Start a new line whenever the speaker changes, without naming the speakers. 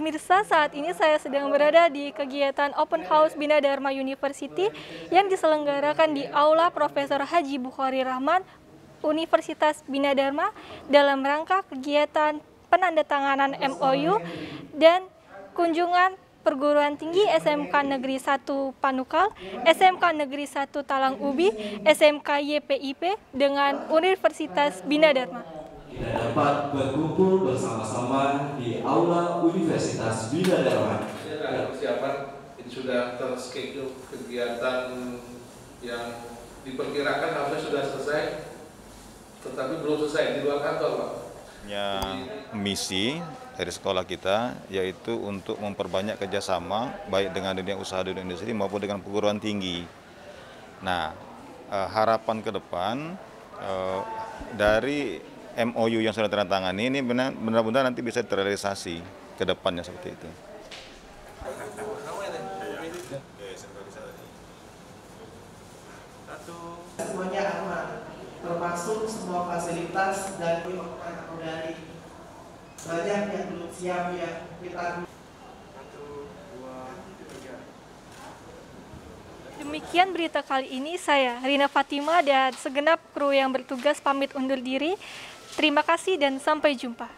Pemirsa, saat ini saya sedang berada di kegiatan Open House Bina Dharma University yang diselenggarakan di Aula Profesor Haji Bukhari Rahman, Universitas Bina Dharma dalam rangka kegiatan penandatanganan MOU dan kunjungan Perguruan Tinggi SMK Negeri 1 Panukal, SMK Negeri 1 Talang Ubi, SMK YPIP dengan Universitas Bina Dharma.
Kita dapat berkumpul bersama-sama di Aula Universitas Bina Dharma.
Ada persiapan, ini sudah terschedule kegiatan yang diperkirakan harusnya sudah selesai, tetapi belum selesai di luar kantor, Pak.
Misi dari sekolah kita yaitu untuk memperbanyak kerjasama baik dengan dunia usaha dan industri maupun dengan perguruan tinggi. Nah, harapan ke depan dari MOU yang sudah ditandatangani ini benar-benar nanti bisa terrealisasi ke depannya seperti itu.
Semuanya aman, termasuk semua fasilitas dan melakukan akomodasi. Banyak yang belum siap ya, kita.
Demikian berita kali ini, saya Rina Fatima dan segenap kru yang bertugas pamit undur diri. Terima kasih dan sampai jumpa.